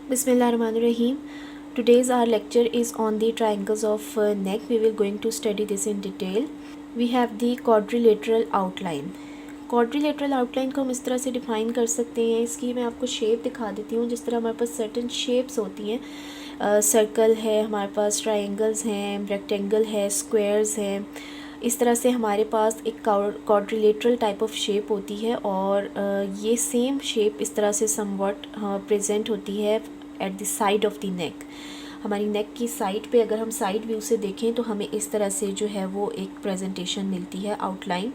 Bismillahirrahmanirrahim. Today's our lecture is on the triangles of neck. We will going to study this in detail. We have the quadrilateral outline. Quadrilateral outline को हम इस तरह से define कर सकते हैं. इसकी मैं आपको शेप दिखा देती हूँ. जिस तरह हमारे पास सर्टेन शेप्स होती हैं, सर्कल है, हमारे पास ट्रायंगल्स हैं, रेक्टेंगल है, स्क्वायर्स हैं. इस तरह से हमारे पास एक क्वाड्रिलेटरल टाइप ऑफ शेप होती है और ये सेम शेप इस तरह से समवट प्रेजेंट होती है at the side of the नेक. हमारी नेक की साइड पे अगर हम साइड व्यू से देखें तो हमें इस तरह से जो है वो एक प्रेजेंटेशन मिलती है आउटलाइन.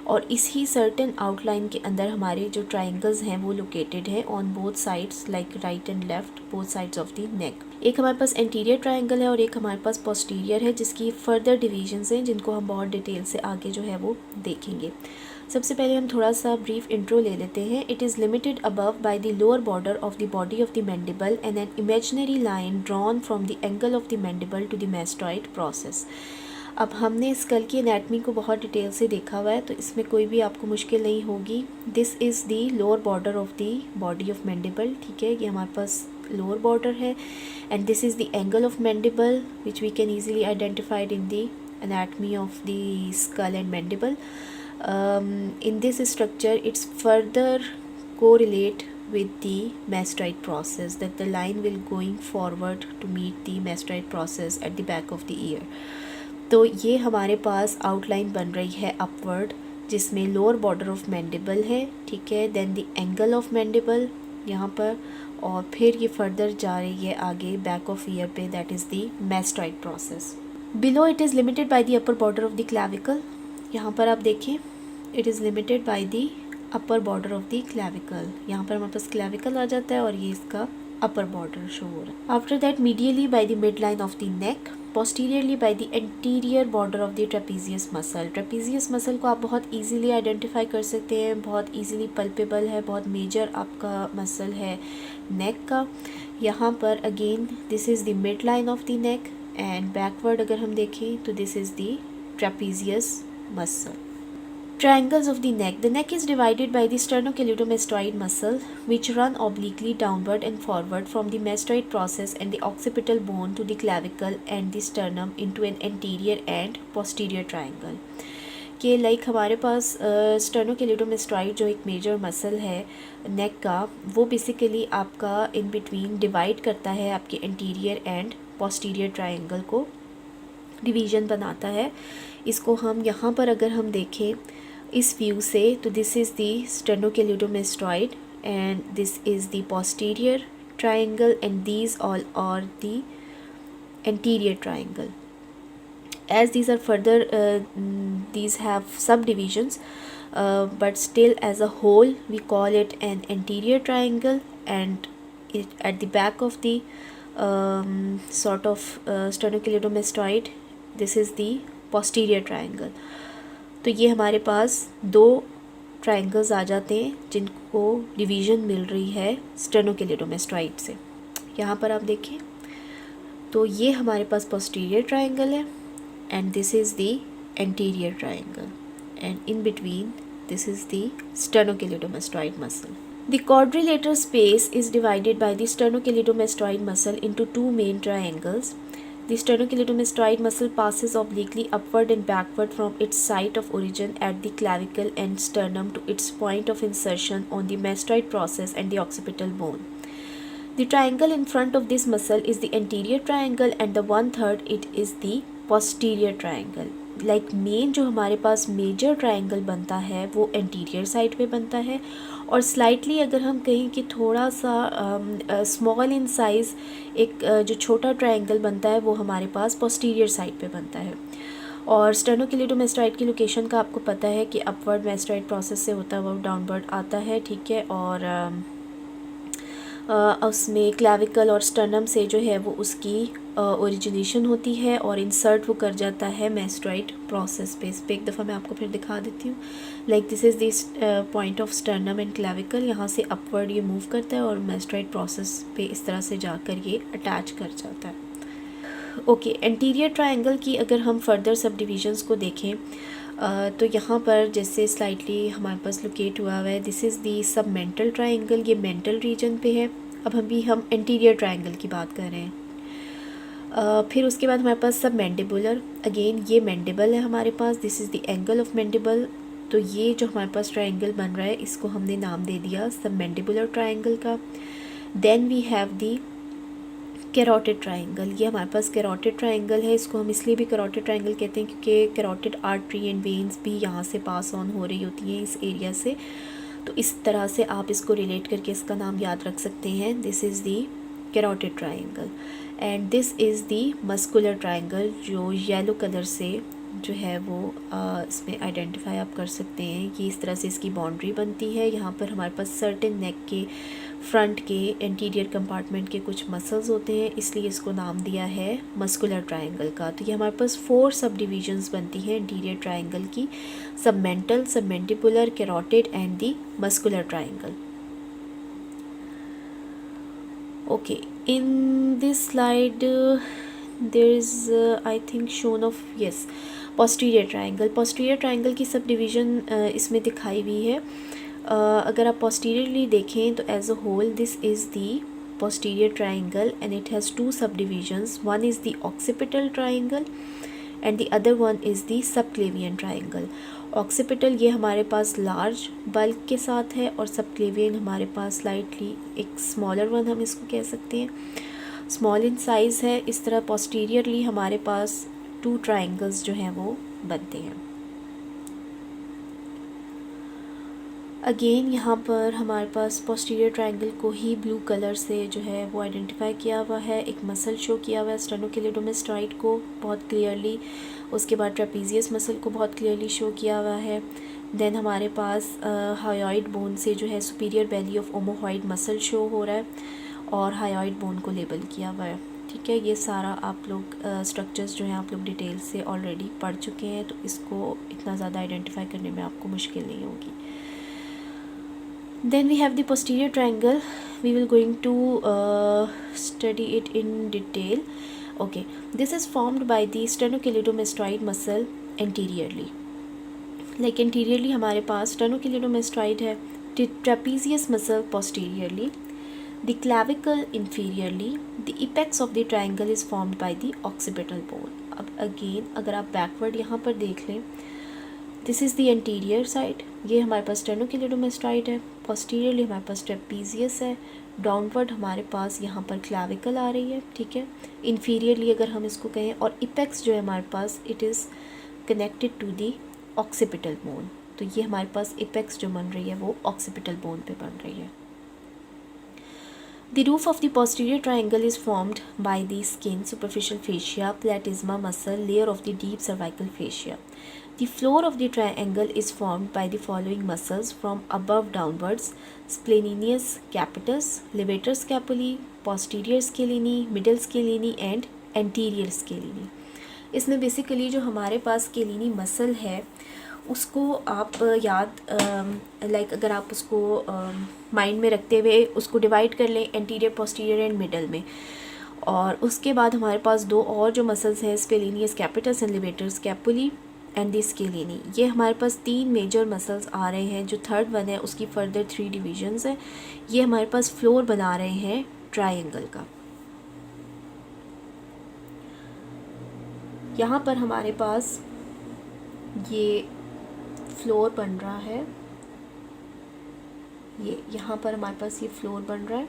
और इसी सर्टेन आउटलाइन के अंदर हमारे जो ट्रायंगल्स हैं वो लोकेटेड है on both sides like right and left both sides of the नेक. एक हमारे पास एंटीरियर ट्रायंगल है और एक हमारे पास पोस्टीरियर है जिसकी फर्दर डिविजन्स हैं जिनको हम बहुत डिटेल से आगे जो है वो देखेंगे. सबसे पहले हम थोड़ा सा ब्रीफ इंट्रो ले लेते हैं. It is limited above by the lower border of the body of the mandible and an imaginary line drawn from the angle of the mandible to the mastoid process. अब हमने school की anatomy को बहुत detail से देखा हुआ है तो इसमें कोई भी आपको मुश्किल नहीं होगी. This is the lower border of the body of mandible. ठीक है, ये हमारे पास लोअर बॉर्डर है and this is the angle of mandible which we can easily identified in the anatomy of the skull and mandible. In this structure it's further correlate with the mastoid process that the line will going forward to meet the mastoid process at the back of the ear. तो ये हमारे पास outline बन रही है upward जिसमें lower border of mandible है. ठीक है, then the angle of mandible यहाँ पर और फिर ये फर्दर जा रही है आगे बैक ऑफ ईयर पे, that is the mastoid process. Below it is limited by the upper border of the clavicle. यहाँ पर आप देखें it is limited by the upper border of the clavicle. यहाँ पर हमारे पास क्लैविकल आ जाता है और ये इसका अपर बॉर्डर शो हो रहा है. After that medially by the mid line of the neck, posteriorly by the anterior border of the trapezius muscle. Trapezius muscle को आप बहुत इजीली आइडेंटिफाई कर सकते हैं, बहुत इजीली पल्पेबल है, बहुत मेजर आपका मसल है नेक का. यहाँ पर again this is the mid line of the neck and backward अगर हम देखें तो this is the trapezius muscle. Triangles of the neck. The neck is divided by the sternocleidomastoid muscle which run obliquely downward and forward from the mastoid process and the occipital bone to the clavicle and the sternum into an anterior and posterior triangle. कि like हमारे पास स्टर्नोक्लेडोमास्टॉइड जो एक major muscle है नेक का वो basically आपका in between divide करता है आपके एंटीरियर एंड पोस्टीरियर ट्रायंगल को, डिवीज़न बनाता है. इसको हम यहाँ पर अगर हम देखें इस व्यू से तो this is the sternocleidomastoid and this is the posterior triangle and these all are the anterior triangle. As these are further these have subdivisions but still as a whole we call it an anterior triangle and it at the back of the sort of sternocleidomastoid this is the posterior triangle. तो ये हमारे पास दो triangles आ जाते हैं जिनको division मिल रही है स्टर्नोक्लेडोमास्टॉइड से. यहाँ पर आप देखें तो ये हमारे पास पोस्टीरियर ट्रायंगल है and this is the anterior triangle and in between this is the sternocleidomastoid muscle. The quadrilateral space is divided by the sternocleidomastoid muscle into two main triangles. The sternocleidomastoid muscle passes obliquely upward and backward from its site of origin at the clavicle and sternum to its point of insertion on the mastoid process and the occipital bone. The triangle in front of this muscle is the anterior triangle and the 1/3 it is the posterior triangle. Like main जो हमारे पास major triangle बनता है वो anterior side पे बनता है और slightly अगर हम कहें कि थोड़ा सा स्मॉल इन साइज़ एक जो छोटा ट्रायंगल बनता है वो हमारे पास पोस्टीरियर साइड पे बनता है. और स्टर्नोक्लेडोमास्टॉइड की लोकेशन का आपको पता है कि अपवर्ड मैस्टॉइड प्रोसेस से होता है वो डाउनवर्ड आता है. ठीक है, और उसमें क्लैविकल और स्टर्नम से जो है वो उसकी ओरिजिनेशन होती है और इंसर्ट वो कर जाता है मैस्टॉइड प्रोसेस पे. इस पर एक दफ़ा मैं आपको फिर दिखा देती हूँ. Like this is this point of sternum and clavicle. यहाँ से अपवर्ड ये मूव करता है और मैस्टॉइड प्रोसेस पे इस तरह से जाकर ये अटैच कर जाता है. ओके, एंटीरियर ट्रायंगल की अगर हम फर्दर सब डिविजन्स को देखें तो यहाँ पर जैसे स्लाइटली हमारे पास लोकेट हुआ है दिस इज़ दी सब मेंटल ट्रायंगल. ये मेंटल रीजन पे है अब हम एंटीरियर ट्रायंगल की बात कर रहे हैं। फिर उसके बाद हमारे पास सब मैंडिबुलर, अगेन ये मैंडिबल है हमारे पास, this is the angle of mandible. तो ये जो हमारे पास ट्रायंगल बन रहा है इसको हमने नाम दे दिया सब मैंडिबुलर ट्रायंगल का। Then we have the carotid triangle, ये हमारे पास कैरोटिड ट्रायंगल है। इसको हम इसलिए भी कैरोटिड ट्रायंगल कहते हैं क्योंकि कैरोटिड आर्टरी एंड वेन्स भी यहाँ से पास ऑन हो रही होती हैं इस एरिया से। तो इस तरह से आप इसको रिलेट करके इसका नाम याद रख सकते हैं, this is the carotid triangle. And this is the muscular triangle, जो येलो कलर से जो है वो इसमें आइडेंटिफाई आप कर सकते हैं। ये इस तरह से इसकी बाउंड्री बनती है। यहाँ पर हमारे पास सर्टेन नेक के फ्रंट के एंटीरियर कंपार्टमेंट के कुछ मसल्स होते हैं, इसलिए इसको नाम दिया है मस्कुलर ट्रायंगल का। तो ये हमारे पास 4 सब डिविजन्स बनती हैं एंटीरियर ट्रायंगल की, submental, submandibular, carotid and the muscular triangle. Okay, in this slide there is I think shown of yes posterior triangle। posterior triangle की सब डिवीज़न इसमें दिखाई हुई है। अगर आप posteriorly देखें तो as a whole this is the posterior triangle and it has 2 subdivisions, one is the occipital triangle and the other one is the subclavian triangle। Occipital ये हमारे पास लार्ज बल्क के साथ है और सबक्लेवियन हमारे पास स्लाइटली एक स्मॉलर वन हम इसको कह सकते हैं, स्मॉल इन साइज़ है। इस तरह पोस्टीरियरली हमारे पास 2 ट्रायंगल्स जो हैं वो बनते हैं। अगेन यहाँ पर हमारे पास पोस्टीरियर ट्रायंगल को ही ब्लू कलर से जो है वो आइडेंटिफाई किया हुआ है। एक मसल शो किया हुआ है स्टेनोक्लेडोमास्टोइड को बहुत क्लियरली, उसके बाद ट्रेपीजियस मसल को बहुत क्लियरली शो किया हुआ है। देन हमारे पास हायोइड बोन से जो है superior belly of omohyoid muscle show हो रहा है और हायोइड बोन को लेबल किया हुआ है। ठीक है, ये सारा आप लोग स्ट्रक्चर्स जो हैं आप लोग डिटेल से ऑलरेडी पढ़ चुके हैं, तो इसको इतना ज़्यादा आइडेंटिफाई करने में आपको मुश्किल नहीं होगी। Then we have the posterior triangle, we will going to study it in detail। Okay, this is formed by the sternocleidomastoid muscle anteriorly, like anteriorly हमारे पास sternocleidomastoid है, trapezius muscle posteriorly, the clavicle inferiorly, the apex of the triangle is formed by the occipital bone। अब again अगर आप backward यहाँ पर देख लें, this is the anterior side, ये हमारे पास स्टेनोक्लेडोमास्टोइड है, पोस्टीरियरली हमारे पास ट्रेपीजियस है, डाउनवर्ड हमारे पास यहाँ पर क्लैविकल आ रही है। ठीक है, इन्फीरियरली अगर हम इसको कहें, और इपेक्स जो है हमारे पास it is connected to the occipital bone. तो ये हमारे पास इपेक्स जो बन रही है वो ऑक्सीपिटल बोन पे बन रही है। The roof of the posterior triangle is formed by the skin, superficial fascia, platysma muscle, layer of the deep cervical fascia। The floor of the triangle is formed by the following muscles from above downwards: splenius capitis, levator scapulae, posterior scalene, middle scalene and anterior scalene। इसमें basically जो हमारे पास स्केलिनी muscle है उसको आप याद like अगर आप उसको माइंड में रखते हुए उसको डिवाइड कर लें एंटीरियर, पोस्टीरियर एंड मिडल में, और उसके बाद हमारे पास 2 और जो मसल्स हैं splenius capitis and levator scapulae and the scaleni, ये हमारे पास 3 मेजर मसल्स आ रहे हैं। जो थर्ड वन है उसकी फर्दर 3 डिविजन्स हैं। ये हमारे पास फ्लोर बना रहे हैं ट्रायंगल का। यहाँ पर हमारे पास ये फ्लोर बन रहा है, ये यहाँ पर हमारे पास ये फ्लोर बन रहा है।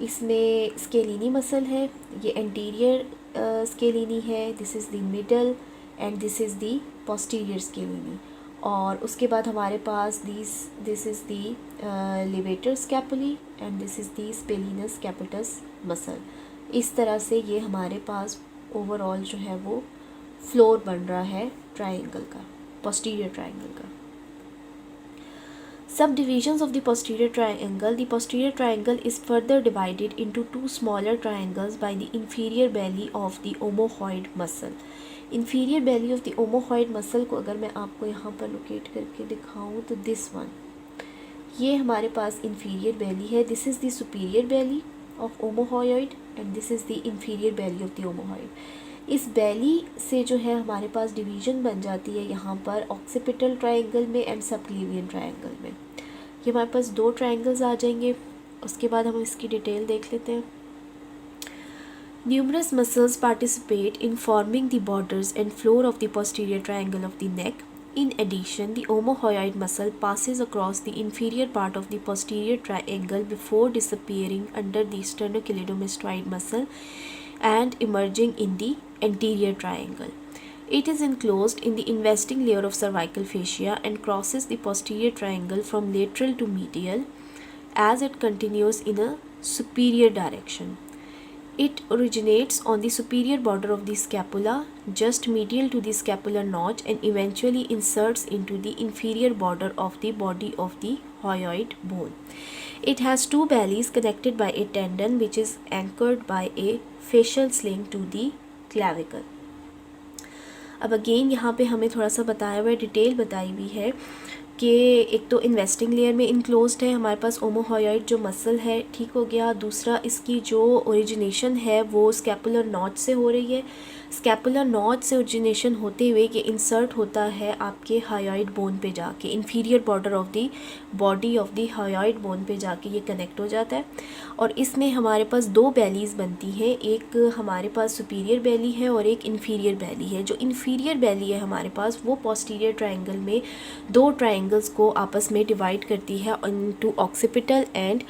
इसमें स्केलिनी मसल है, ये एंटीरियर स्केलिनी है, this is the middle and this is the posterior scaleni. और उसके बाद हमारे पास this is the levator scapulae and this is the splenius capitis muscle. इस तरह से ये हमारे पास ओवरऑल जो है वो फ्लोर बन रहा है ट्रायंगल का, posterior triangle का। Subdivisions of the posterior triangle: the posterior triangle is further divided into 2 smaller triangles by the inferior belly of the omohyoid muscle। inferior belly of the omohyoid muscle को अगर मैं आपको यहाँ पर locate करके दिखाऊँ तो दिस वन, ये हमारे पास inferior belly है, this is the superior belly of omohyoid and this is the inferior belly of the omohyoid। इस बेली से जो है हमारे पास डिवीज़न बन जाती है यहाँ पर ऑक्सीपिटल ट्रायंगल में एंड सबक्लेवियन ट्रायंगल में। ये हमारे पास 2 ट्रायंगल्स आ जाएंगे, उसके बाद हम इसकी डिटेल देख लेते हैं। Numerous muscles participate in forming the borders and floor of the posterior triangle of the neck. In addition, the omohyoid muscle passes across the inferior part of the posterior triangle before disappearing under the sternocleidomastoid muscle and emerging in the anterior triangle. It is enclosed in the investing layer of cervical fascia and crosses the posterior triangle from lateral to medial as it continues in a superior direction. It originates on the superior border of the scapula, just medial to the scapular notch, and eventually inserts into the inferior border of the body of the hyoid bone. It has two bellies connected by a tendon which is anchored by a fascial sling to the clavicle. अब again यहाँ पे हमें थोड़ा सा बताया हुआ है, detail बताई हुई है कि एक तो इन्वेस्टिंग लेयर में इनक्लोज्ड है हमारे पास ओमोहयोइड जो मसल है, ठीक हो गया। दूसरा इसकी जो ओरिजिनेशन है वो स्कैपुलर नॉच से हो रही है। स्कैपुलर नॉच से ओरिजिनेशन होते हुए ये इंसर्ट होता है आपके हायोइड बोन पे जाके, inferior border of the body of the hyoid bone पे जाके ये कनेक्ट हो जाता है। और इसमें हमारे पास दो बैलीज बनती हैं, एक हमारे पास सुपीरियर बैली है और एक इन्फीरियर बैली है। जो इन्फीरियर बैली है हमारे पास वो पोस्टीरियर ट्रायंगल में दो ट्रायंगल्स को आपस में डिवाइड करती है into occipital and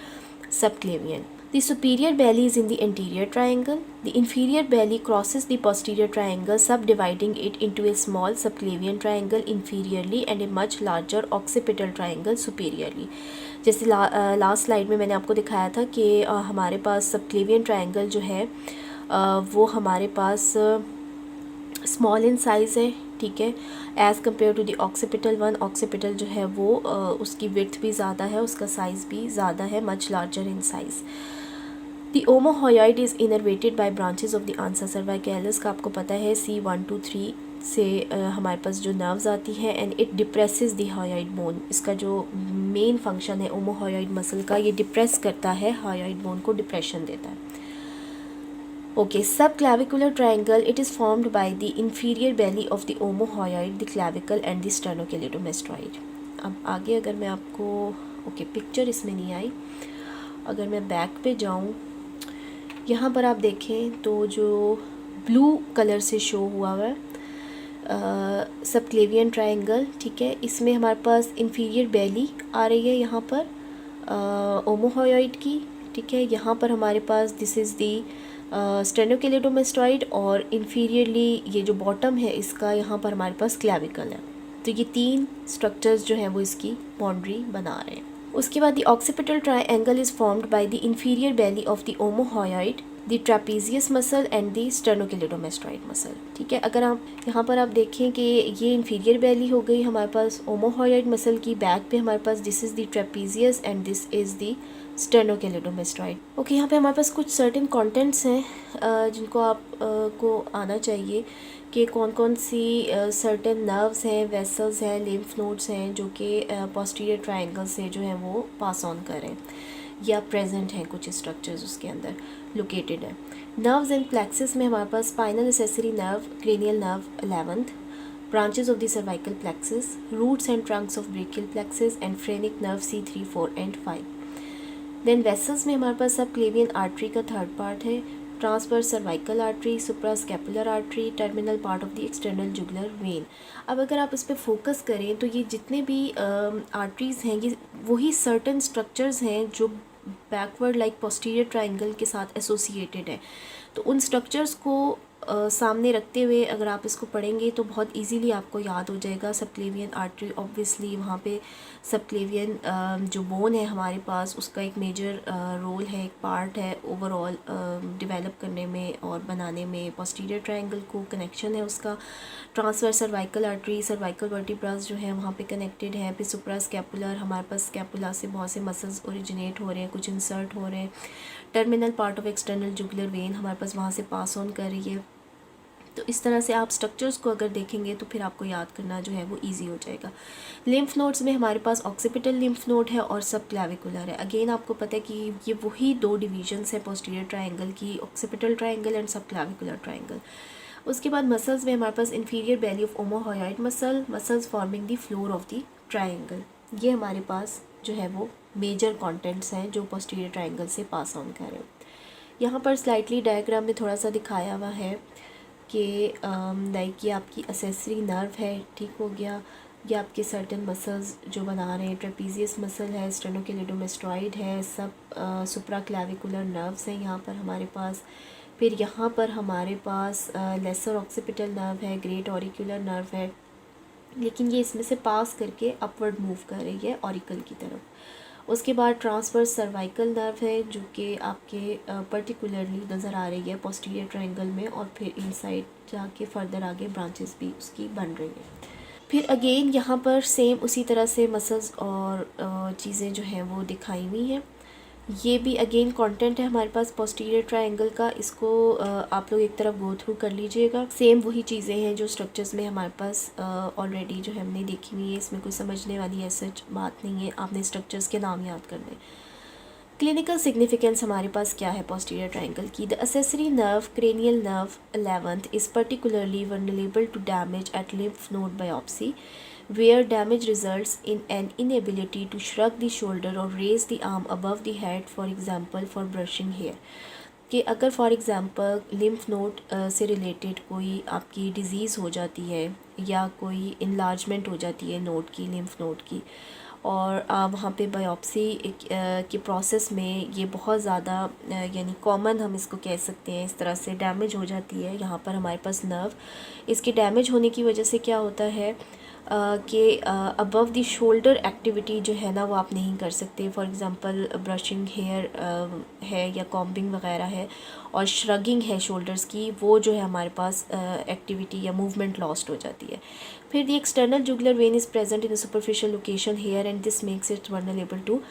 subclavian. The superior belly is in the anterior triangle. The inferior belly crosses the posterior triangle, subdividing it into a small subclavian triangle inferiorly and a much larger occipital triangle superiorly. जैसे last slide में मैंने आपको दिखाया था कि हमारे पास subclavian triangle जो है वो हमारे पास स्मॉल इन साइज़ है, ठीक है, as compare to the occipital one. Occipital जो है वो उसकी विड्थ भी ज़्यादा है, उसका साइज़ भी ज़्यादा है, much larger in size. The omohyoid is innervated by branches of the ansa cervicalis का आपको पता है C1 to 3 से हमारे पास जो नर्व्स आती है and it depresses the hyoid bone. इसका जो मेन फंक्शन है ओमोहयोइड मसल का, ये डिप्रेस करता है हायोइड बोन को, डिप्रेशन देता है। Okay, subclavicular triangle, it is formed by the inferior belly of the omohyoid, the clavicle and the sternocleidomastoid. अब आगे अगर मैं आपको पिक्चर इसमें नहीं आई, अगर मैं बैक पे जाऊँ, यहाँ पर आप देखें तो जो ब्लू कलर से शो हुआ है सबक्लेवियन ट्रायंगल, ठीक है, इसमें हमारे पास इंफीरियर बेली आ रही है यहाँ पर ओमोहयोइड की, ठीक है। यहाँ पर हमारे पास दिस इज़ दी स्टेनोक्लेडोमेस्टॉइड और इन्फीरियरली ये जो बॉटम है इसका यहाँ पर हमारे पास क्लैविकल है। तो ये तीन स्ट्रक्चर्स जो हैं वो इसकी बाउंड्री बना रहे हैं। उसके बाद the occipital triangle is formed by the inferior belly of the omohyoid, the trapezius muscle and the sternocleidomastoid muscle, ठीक है। अगर आप यहाँ पर आप देखें कि ये इन्फीरियर बेली हो गई हमारे पास ओमोहयोइड मसल की, बैक पे हमारे पास this is the trapezius and this is the sternocleidomastoid. Okay, यहाँ पे हमारे पास कुछ सर्टेन कंटेंट्स हैं जिनको आप को आना चाहिए कि कौन कौन सी सर्टेन नर्व्स हैं, वेसल्स हैं, लिम्फ नोड्स हैं जो कि पोस्टीरियर ट्रायंगल से जो है वो पास ऑन करें या प्रेजेंट हैं, कुछ स्ट्रक्चर्स उसके अंदर लोकेटेड है। नर्व्स एंड प्लेक्सस में हमारे पास spinal accessory nerve, cranial nerve 11th, branches of the cervical plexus, roots and trunks of brachial plexus and phrenic nerve C3, 4 and 5. Then vessels में हमारे पास सबक्लेवियन आर्टरी का third part है, transverse cervical artery, suprascapular artery, terminal part of the external jugular when. अब अगर आप इस पर focus करें तो ये जितने भी आर्टरीज़ हैं ये वही सर्टेन स्ट्रक्चर्स हैं जो बैकवर्ड लाइक पोस्टीरियर ट्रायंगल के साथ एसोसिएटेड है। तो उन स्ट्रक्चर्स को सामने रखते हुए अगर आप इसको पढ़ेंगे तो बहुत इजीली आपको याद हो जाएगा। सबक्लेवियन आर्टरी ऑब्वियसली वहाँ पे सबक्लेवियन जो बोन है हमारे पास उसका एक मेजर रोल है, एक पार्ट है ओवरऑल डेवलप करने में और बनाने में। पोस्टीरियर ट्रायंगल को कनेक्शन है उसका। Transverse cervical artery, cervical vertebras जो है वहाँ पे कनेक्टेड है। फिर सुप्रास्कैपुलर, हमारे पास स्कैपुला से बहुत से मसल्स ओरिजिनेट हो रहे हैं, कुछ इंसर्ट हो रहे हैं। Terminal part of external jugular when हमारे पास वहाँ से पास ऑन कर रही है। तो इस तरह से आप स्ट्रक्चर्स को अगर देखेंगे तो फिर आपको याद करना जो है वो इजी हो जाएगा। लिम्फ नोड्स में हमारे पास ऑक्सीपिटल लिम्फ नोड है और सब क्लैविकुलर है। अगेन आपको पता है कि ये वही दो डिविजन्स है पोस्टीरियर ट्रायंगल की, occipital triangle and subclavicular triangle. उसके बाद मसल्स में हमारे पास inferior belly of omohyoid muscle, muscles forming the floor of the triangle, ये हमारे पास जो है वो मेजर कंटेंट्स हैं जो पोस्टीरियर ट्रायंगल से पास ऑन कर रहे हैं। यहाँ पर स्लाइटली डायग्राम में थोड़ा सा दिखाया हुआ है कि लाइक ये आपकी एसेसरी नर्व है, ठीक हो गया। ये आपके सर्टन मसल्स जो बना रहे हैं, ट्रेपीजियस मसल है, स्टेनोक्लेडोमास्टोइड है, सब सुप्राक्लेविकुलर नर्व्स हैं यहाँ पर हमारे पास। फिर यहाँ पर हमारे पास लेसर ऑक्सीपिटल नर्व है, ग्रेट ऑरिकुलर नर्व है, लेकिन ये इसमें से पास करके अपवर्ड मूव कर रही है ऑरिकल की तरफ। उसके बाद ट्रांसवर्स सर्वाइकल नर्व है जो कि आपके पर्टिकुलरली नज़र आ रही है पोस्टीरियर ट्रायंगल में, और फिर इनसाइड जाके फर्दर आगे ब्रांचेस भी उसकी बन रही हैं। फिर अगेन यहाँ पर सेम उसी तरह से मसल्स और चीज़ें जो हैं वो दिखाई हुई हैं। ये भी अगेन कंटेंट है हमारे पास पोस्टीरियर ट्रायंगल का, इसको आप लोग एक तरफ गो थ्रू कर लीजिएगा। सेम वही चीज़ें हैं जो स्ट्रक्चर्स में हमारे पास ऑलरेडी जो हमने देखी हुई है, इसमें कोई समझने वाली ऐसा बात नहीं है, आपने स्ट्रक्चर्स के नाम याद करने। क्लिनिकल सिग्निफिकेंस हमारे पास क्या है पोस्टीरियर ट्रायंगल की? The accessory nerve cranial nerve 11th is particularly vulnerable to damage at lymph node biopsy where damage results in an inability to shrug the shoulder or raise the arm above the head, for example for brushing hair। कि अगर for example lymph node से related कोई आपकी disease हो जाती है या कोई इनलार्जमेंट हो जाती है नोड की, लिम्फ नोड की, और वहाँ पे बायोप्सी के प्रोसेस में ये बहुत ज़्यादा यानी कॉमन हम इसको कह सकते हैं, इस तरह से डैमेज हो जाती है यहाँ पर हमारे पास नर्व। इसके डैमेज होने की वजह से क्या होता है कि अबव द शोल्डर एक्टिविटी जो है ना वो आप नहीं कर सकते। फॉर एग्ज़ाम्पल ब्रशिंग हेयर है या कॉम्बिंग वगैरह है और श्रगिंग है शोल्डर्स की, वो जो है हमारे पास एक्टिविटी या मूवमेंट लॉस्ट हो जाती है। फिर the external jugular vein is present in the superficial location here and this makes it vulnerable to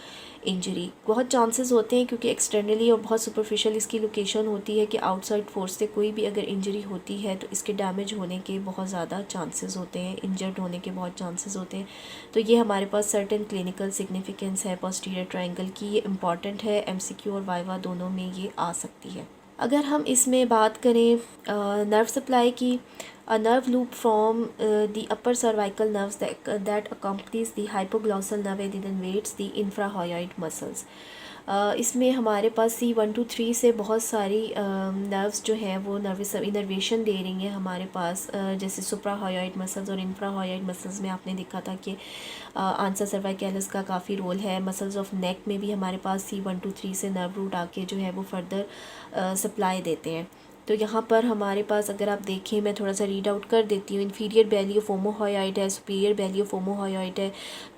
injury. बहुत चांसेस होते हैं क्योंकि एक्सटर्नली और बहुत सुपरफिशियल इसकी लोकेशन होती है कि आउटसाइड फोर्स से कोई भी अगर इंजरी होती है तो इसके डैमेज होने के बहुत ज़्यादा चांसेस होते हैं, इंजर्ड होने के बहुत चांसेस होते हैं। तो ये हमारे पास सर्टेन क्लिनिकल सिग्निफिकेंस है पोस्टीरियर ट्रायंगल की, ये इंपॉर्टेंट है, एमसीक्यू और वाइवा दोनों में ये आ सकती है। अगर हम इसमें बात करें नर्व सप्लाई की, a nerve loop from the upper cervical nerves that accompanies the hypoglossal nerve and innervates the infrahyoid muscles। इसमें हमारे पास C1 to 3 से बहुत सारी नर्व्स जो हैं वो नर्वस इनर्वेशन दे रही हैं हमारे पास, जैसे सुप्राहायोइड मसल्स और इंफ्राहायोइड मसल्स में आपने देखा था कि आंसा सर्वाइकैलिस का काफ़ी रोल है। मसल्स ऑफ नेक में भी हमारे पास C1 to 3 से नर्व रूट आके जो है वो फर्दर सप्लाई देते हैं। तो यहाँ पर हमारे पास अगर आप देखें, मैं थोड़ा सा रीड आउट कर देती हूँ। इन्फीरियर बैली ऑफ ओमोहॉयॉइड है, सुपीरियर बैली ऑफ ओमोहॉयॉइड है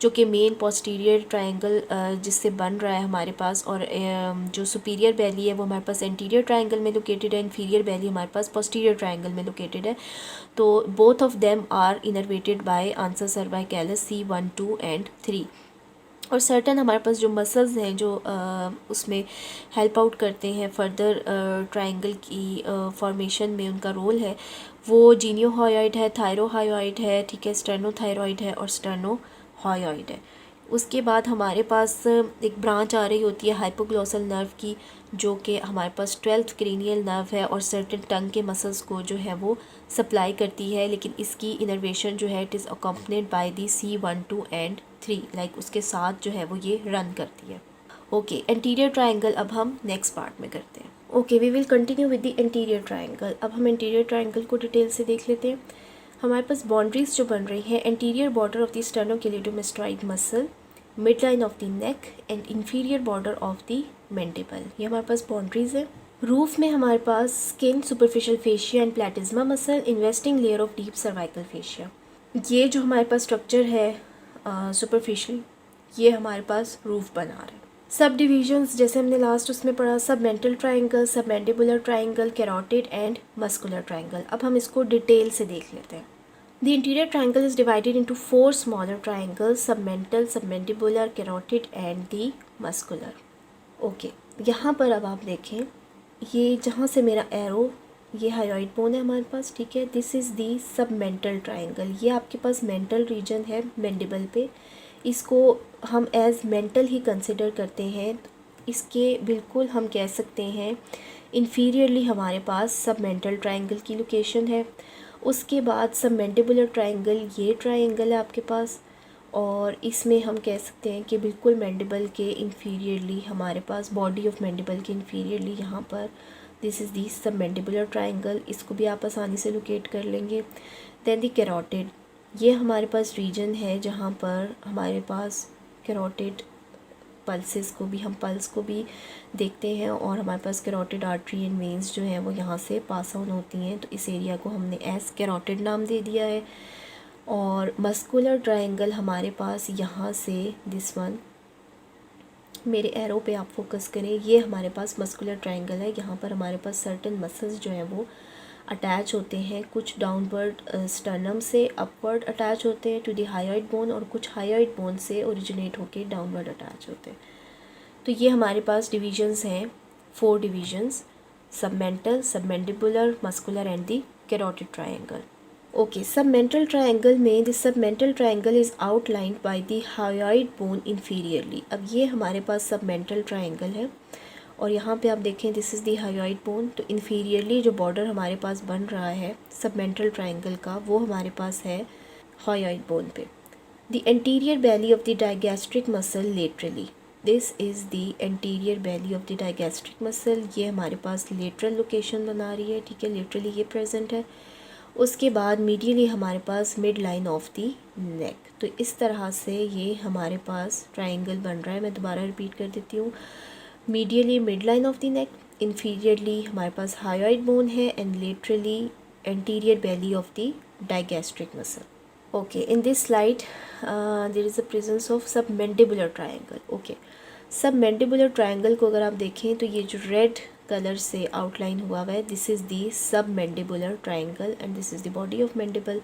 जो कि मेन पोस्टीरियर ट्रायंगल जिससे बन रहा है हमारे पास, और जो सुपीरियर बैली है वो हमारे पास एंटीरियर ट्रायंगल में लोकेटेड है, इन्फीरियर बैली हमारे पास पोस्टीरियर ट्रायंगल में लोकेटेड है। तो both of them are innervated by ansa cervicalis C1, 2 and 3। और सर्टन हमारे पास जो मसल्स हैं जो उसमें हेल्प आउट करते हैं फर्दर ट्रायंगल की फॉर्मेशन में, उनका रोल है वो जीनियोहॉयॉइड है, थायरोहायोइड है, ठीक है, स्टेर्नोथायरॉइड है और स्टेर्नोहॉयॉइड है। उसके बाद हमारे पास एक ब्रांच आ रही होती है हाइपोग्लॉसल नर्व की, जो कि हमारे पास 12th क्रेनियल नर्व है और सर्टेन टंग के मसल्स को जो है वो सप्लाई करती है, लेकिन इसकी इनर्वेशन जो है it is accompanied by the C1, 2 and 3, like उसके साथ जो है वो ये रन करती है। ओके, एंटीरियर ट्रायंगल अब हम नेक्स्ट पार्ट में करते हैं। Okay, we will continue with the anterior triangle. अब हम एंटीरियर ट्रायंगल को डिटेल से देख लेते हैं। हमारे पास बाउंड्रीज जो बन रही हैं, anterior border of the sternocleidomastoid muscle, mid line of the neck and inferior border of the mandible, ये हमारे पास बाउंड्रीज है। रूफ में हमारे पास skin, superficial fascia and platysma muscle, investing layer of deep cervical fascia. ये जो हमारे पास स्ट्रक्चर है सुपरफिशियल, ये हमारे पास रूफ बना रहे हैं। सब डिविजन्स जैसे हमने लास्ट उसमें पढ़ा, सब मेंटल ट्रायंगल, सब mandibular triangle, carotid and muscular triangle. अब हम इसको डिटेल से देख लेते हैं। The interior triangle is divided into 4 smaller triangles, submental, submandibular, carotid and the muscular। Okay, यहाँ पर अब आप देखें, ये जहाँ से मेरा एरो, ये हायोइड बोन है हमारे पास, ठीक है, this is the submental triangle. ये आपके पास मेंटल रीजन है मैंडिबल पे, इसको हम एज मेंटल ही कंसिडर करते हैं। इसके बिल्कुल हम कह सकते हैं इन्फीरियरली हमारे पास सबमेंटल ट्रायंगल की लोकेशन है। उसके बाद सबमेंडिबुलर ट्रायंगल, ये ट्रायंगल है आपके पास, और इसमें हम कह सकते हैं कि बिल्कुल मैंडिबल के इंफीरियरली हमारे पास, बॉडी ऑफ मैंडिबल के इंफीरियरली यहाँ पर this is the submandibular triangle, इसको भी आप आसानी से लोकेट कर लेंगे। देन दी कैरोटिड, ये हमारे पास रीजन है जहाँ पर हमारे पास कैरोटिड पल्सेस को भी, हम पल्स को भी देखते हैं और हमारे पास कैरोटिड आर्टरी एंड वेन्स जो हैं वो यहाँ से पास ऑन होती हैं, तो इस एरिया को हमने एस कैरोटिड नाम दे दिया है। और मस्कुलर ट्रायंगल हमारे पास यहाँ से, दिस वन, मेरे एरो पे आप फोकस करें, ये हमारे पास मस्कुलर ट्रायंगल है। यहाँ पर हमारे पास सर्टेन मसल्स जो हैं वो अटैच होते हैं, कुछ डाउनवर्ड स्टर्नम से अपवर्ड अटैच होते हैं टू द हायोइड बोन, और कुछ हायोइड बोन से ओरिजिनेट होके डाउनवर्ड अटैच होते हैं। तो ये हमारे पास डिविजन्स हैं, 4 divisions, submental, submandibular, muscular and the carotid triangle. Okay, submental triangle में the submental triangle is outlined by the hyoid bone inferiorly. अब ये हमारे पास सबमेंटल ट्रायंगल है और यहाँ पे आप देखें this is the hyoid bone, तो इन्फीरियरली जो बॉर्डर हमारे पास बन रहा है सबमेंटल ट्रायंगल का वो हमारे पास है हायोइड बोन पे। The anterior belly of the digastric muscle laterally, this is the anterior belly of the digastric muscle, ये हमारे पास लेटरल लोकेशन बना रही है, ठीक है, लेटरली ये प्रेजेंट है। उसके बाद मीडियली हमारे पास mid line of the neck, तो इस तरह से ये हमारे पास ट्रायंगल बन रहा है। मैं दोबारा रिपीट कर देती हूँ, medially mid line of the neck, inferiorly हमारे पास हायोइड बोन है and laterally anterior belly of the digastric muscle. Okay, in this slide there is a presence of submandibular triangle. Okay, submandibular triangle को अगर आप देखें तो ये जो रेड कलर से आउटलाइन हुआ हुआ है, this is the submandibular triangle and this is the body of mandible.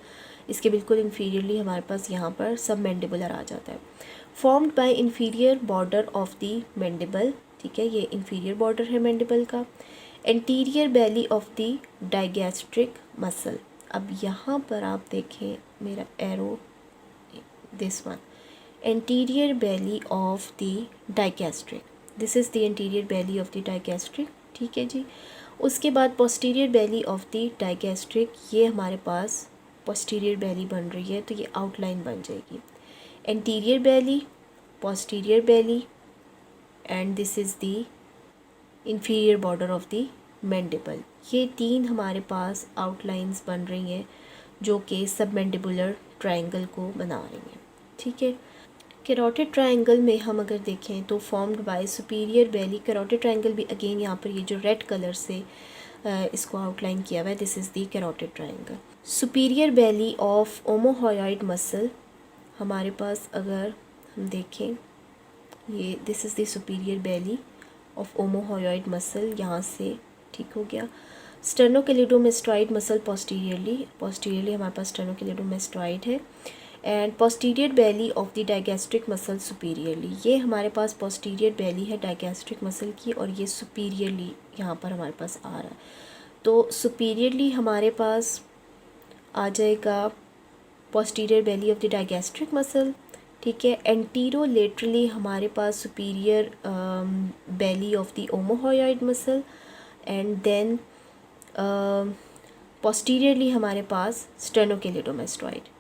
इसके बिल्कुल इंफीरियरली हमारे पास यहाँ पर सबमैंडिबुलर आ जाता है। Formed by inferior border of the mandible, ठीक है, ये इंफीरियर बॉर्डर है मैंडिबल का। Anterior belly of the digastric muscle, अब यहाँ पर आप देखें मेरा arrow, this one, anterior belly of the digastric, this is the anterior belly of the digastric, ठीक है जी। उसके बाद posterior belly of the digastric, ये हमारे पास posterior belly बन रही है, तो ये outline बन जाएगी, anterior belly, posterior belly and this is the inferior border of the mandible। ये 3 हमारे पास outlines बन रही हैं जो कि सबमैंडिबुलर ट्रायंगल को बना रही हैं, ठीक है। कैरोटिड ट्रायंगल में हम अगर देखें तो formed by superior belly, carotid triangle भी अगेन यहाँ पर ये जो रेड कलर से इसको आउटलाइन किया हुआ है, this is the carotid triangle. Superior belly of omohyoid muscle, हमारे पास अगर हम देखें ये this is the superior belly of omohyoid muscle, यहाँ से ठीक हो गया। स्टेर्नोक्लेडोमास्टोइड मसल पोस्टीरियरली हमारे पास स्टेर्नोक्लेडोमास्टोइड है and posterior belly of the digastric muscle superiorly, ये हमारे पास पोस्टीरियर बैली है डायगैस्ट्रिक मसल की और ये सुपीरियरली यहाँ पर हमारे पास आ रहा है। तो सुपीरियरली हमारे पास आ जाएगा posterior belly of the digastric muscle, ठीक है। एंटीरो लेटरली हमारे पास superior belly of the omohyoid muscle and then posteriorly हमारे पास स्टेर्नोक्लेडोमास्टोइड।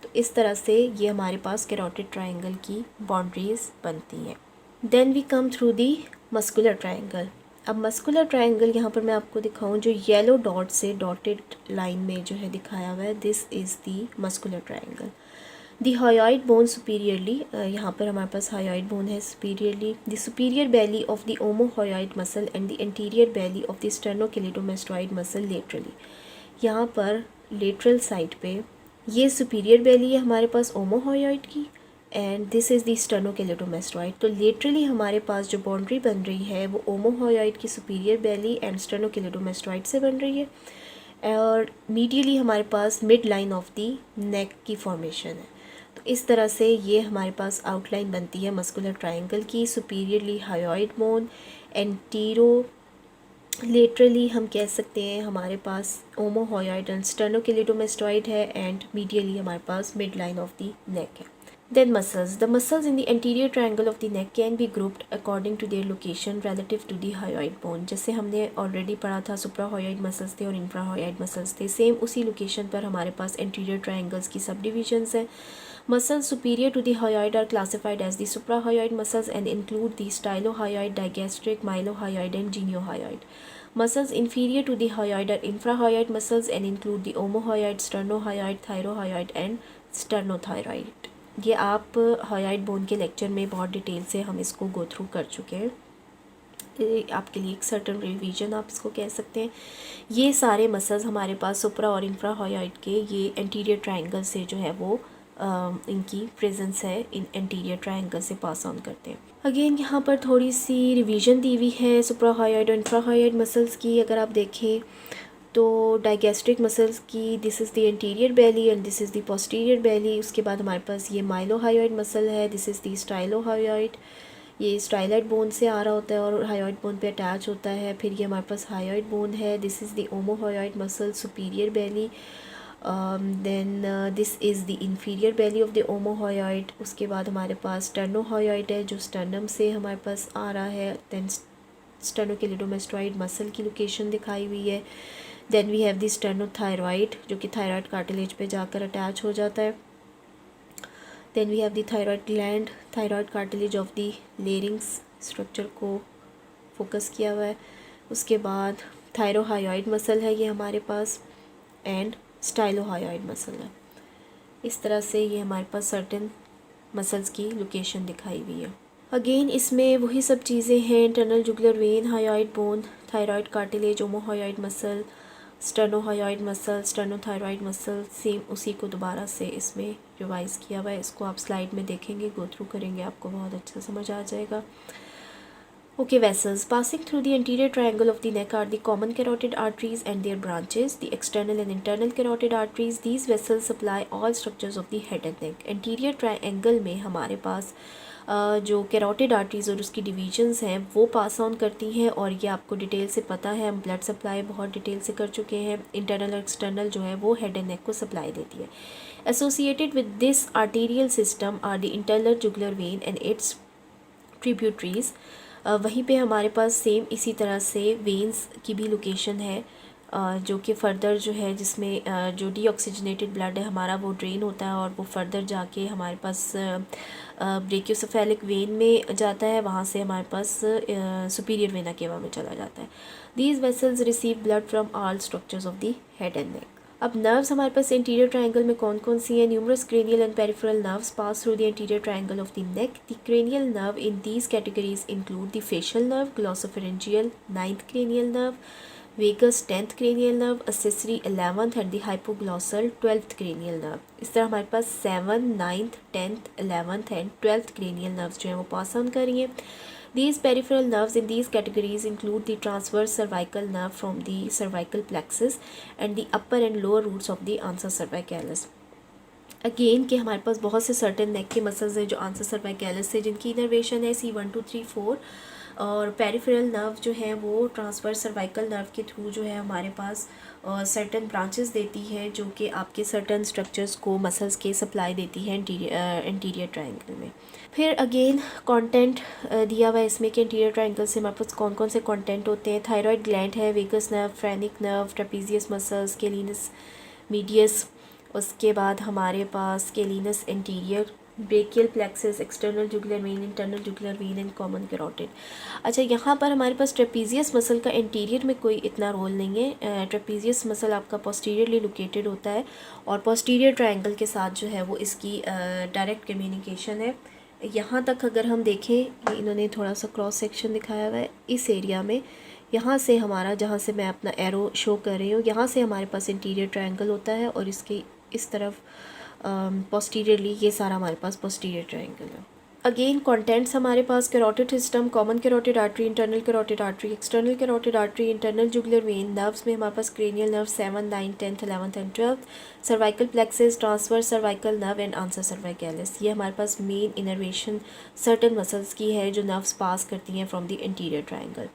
तो इस तरह से ये हमारे पास कैरोटिड ट्रायंगल की बाउंड्रीज बनती हैं। Then we come through the muscular triangle. अब मस्कुलर ट्रायंगल यहाँ पर मैं आपको दिखाऊं, जो येलो डॉट से डॉटेड लाइन में जो है दिखाया हुआ है, this is the muscular triangle. The hyoid bone superiorly, यहाँ पर हमारे पास हायोइड बोन है superiorly. The superior belly of the omohyoid muscle and the anterior belly of the sternocleidomastoid muscle laterally, यहाँ पर लेटरल साइड पे ये सुपीरियर बैली है हमारे पास ओमोहॉयॉइड की एंड दिस इज़ दी स्टेर्नोक्लेडोमास्टोइड। तो लेटरली हमारे पास जो बाउंड्री बन रही है वो ओमोहॉयॉइड की सुपीरियर बैली एंड स्टेर्नोक्लेडोमास्टोइड से बन रही है और मीडियली हमारे पास मिड लाइन ऑफ दी नेक की फॉर्मेशन है। तो इस तरह से ये हमारे पास आउटलाइन बनती है मस्कुलर ट्रायंगल की। Superiorly hyoid bone, anterolaterally हम कह सकते हैं हमारे पास ओमोहॉयॉइड एंड स्टेर्नोक्लेडोमास्टोइड है एंड मीडियली हमारे पास mid line of the neck है। Then muscles. The muscles in the anterior triangle of the neck can be grouped according to their location relative to the hyoid bone. जैसे हमने already पढ़ा था सुप्राहयोइड muscles थे और इंफ्राहयोइड muscles थे, same उसी location पर हमारे पास एंटीरियर ट्रायंगल्स की सब डिविजन्स हैं. Muscles superior to the hyoid are classified as the suprahyoid muscles and include the stylohyoid, digastric, mylohyoid and geniohyoid. Muscles inferior to the hyoid are infrahyoid muscles and include the omohyoid, sternohyoid, thyrohyoid and sternothyroid. ये आप हयोइड bone के lecture में बहुत detail से हम इसको go through कर चुके हैं. आपके लिए एक सर्टन रिवीजन आप इसको कह सकते हैं. ये सारे मसल्स हमारे पास सुप्रा और इंफ्रा हयोइड के ये एंटीरियर ट्रायंगल से जो है वो इनकी प्रेजेंस है, इन एंटीरियर ट्रायंगल से पास ऑन करते हैं. अगेन यहाँ पर थोड़ी सी रिवीजन दी हुई है सुप्रा हयोइड और इंफ्रा हयोइड मसल्स की. अगर आप देखें तो डाइगैस्ट्रिक मसल्स की this is the anterior belly and this is the posterior बेली. उसके बाद हमारे पास ये माइलोहायोइड मसल है, दिस इज़ द स्टाइलोहायोइड. ये स्टाइलॉइड बोन से आ रहा होता है और हायोइड बोन पे अटैच होता है. फिर ये हमारे पास हायोइड बोन है, this is the omohyoid muscle superior belly. Then this is the inferior belly of the omohyoid. उसके बाद हमारे पास स्टर्नोहायोइड है जो स्टर्नम से हमारे पास आ रहा है. देन स्टर्नोक्लेडोमास्टोइड मसल की लोकेशन दिखाई हुई है. देन वी हैव द स्टर्नोथायरॉइड जो कि थायराइड कार्टिलेज पे जाकर अटैच हो जाता है. Then we have the thyroid gland, thyroid cartilage of the larynx structure को फोकस किया हुआ है. उसके बाद थायरोहायोइड मसल है ये हमारे पास एंड स्टाइलोहायोइड मसल है. इस तरह से ये हमारे पास सर्टेन मसल्स की लोकेशन दिखाई हुई है. अगेन इसमें वही सब चीज़ें हैं, internal jugular vein, hyoid bone, thyroid cartilage, omohyoid muscle, sternohyoid muscle, sternothyroid muscle, same उसी को दोबारा से इसमें रिवाइज़ किया हुआ है. इसको आप स्लाइड में देखेंगे, गो थ्रू करेंगे, आपको बहुत अच्छा समझ आ जाएगा. Okay, vessels passing through the anterior triangle of the neck are the common carotid arteries and their branches, the external and internal carotid arteries. These vessels supply all structures of the head and neck. Anterior triangle में हमारे पास जो carotid arteries और उसकी divisions हैं वो pass on करती हैं और ये आपको डिटेल से पता है. हम ब्लड सप्लाई बहुत डिटेल से कर चुके हैं. इंटरनल और एक्सटर्नल जो है वो हेड एंड नेक को सप्लाई देती है. Associated with this arterial system are the internal jugular vein and its tributaries. वहीं पे हमारे पास सेम इसी तरह से वेन्स की भी लोकेशन है जो कि फ़र्दर जो है जिसमें जो डीऑक्सीजनेटेड ब्लड है हमारा वो ड्रेन होता है और वो फर्दर जाके हमारे पास ब्रेकियोसेफेलिक वेन में जाता है. वहाँ से हमारे पास सुपीरियर वेना केवा में चला जाता है. These vessels receive blood from all structures of the head and neck. अब नर्व्स हमारे पास इंटीरियर ट्रायंगल में कौन कौन सी हैं? Numerous cranial and peripheral nerves pass through the interior triangle of the neck. The cranial nerve in these categories include the facial nerve, glossopharyngeal 9th cranial nerve, vagus 10th cranial nerve, accessory 11th and the hypoglossal 12th cranial nerve. इस तरह हमारे पास 7th, 9th, 10th, 11th and 12th cranial nerves जो हैं वो pass on कर रही हैं. These peripheral nerves in these categories include the transverse cervical nerve from the cervical plexus and the upper and lower roots of the ansa cervicalis. Again कि हमारे पास बहुत से सर्टेन नेक के मसल्स हैं जो आंसर सर्वाइकैलिस से जिनकी इनर्वेशन है C1 2 3 4 और पेरिफेरल नर्व जो है वो ट्रांसवर्स सर्वाइकल नर्व के थ्रू जो है हमारे पास सर्टेन ब्रांचेस देती है जो कि आपके सर्टेन स्ट्रक्चर्स को मसल्स के सप्लाई देती है एंटीरियर ट्रायंगल में. फिर अगेन कंटेंट दिया हुआ है इसमें कि एंटीरियर ट्रायंगल से हमारे पास कौन कौन से कंटेंट होते हैं. थायराइड ग्लैंड है, vagus nerve, phrenic nerve, trapezius muscles, scalenus medius. उसके बाद हमारे पास scalenus anterior, brachial plexus, external jugular vein, internal jugular vein and common carotid. अच्छा, यहाँ पर हमारे पास ट्रेपीजियस मसल का इंटीरियर में कोई इतना रोल नहीं है. ट्रेपीजियस मसल आपका पोस्टीरियरली लोकेटेड होता है और पोस्टीरियर ट्रायंगल के साथ जो है वो इसकी डायरेक्ट कम्युनिकेशन है. यहाँ तक अगर हम देखें, इन्होंने थोड़ा सा क्रॉस सेक्शन दिखाया हुआ है इस एरिया में. यहाँ से हमारा, जहाँ से मैं अपना एरो शो कर रही हूँ, यहाँ से हमारे पास इंटीरियर ट्रायंगल होता है और इसके इस तरफ पोस्टीरियरली ये सारा हमारे पास पोस्टीरियर ट्रायंगल है. अगेन कंटेंट्स हमारे पास carotid system, common carotid artery, internal carotid artery, external carotid artery, internal jugular vein. Nerves में हमारे पास cranial nerve 7, 9, 10th, 11th and 12th, cervical plexus, transverse cervical nerve and ansa cervicalis. ये हमारे पास main innervation certain muscles की है जो nerves pass करती हैं from the interior triangle.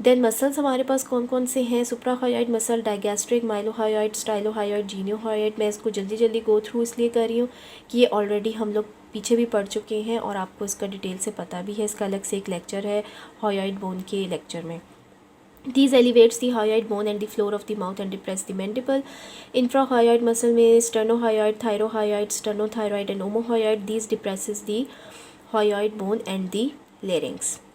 Then muscles हमारे पास कौन कौन से हैं? Suprahyoid muscle, digastric, mylohyoid, stylohyoid, geniohyoid. मैं इसको जल्दी जल्दी गो थ्रू इसलिए कर रही हूँ कि ये ऑलरेडी हम लोग पीछे भी पढ़ चुके हैं और आपको इसका डिटेल से पता भी है, इसका अलग से एक लेक्चर है हायोइड बोन के लेक्चर में। These elevates the hyoid bone and the floor of the mouth and depress the mandible. Infrahyoid muscle में sternohyoid, thyrohyoid, sternothyroid and omohyoid. These depresses the hyoid bone and the larynx.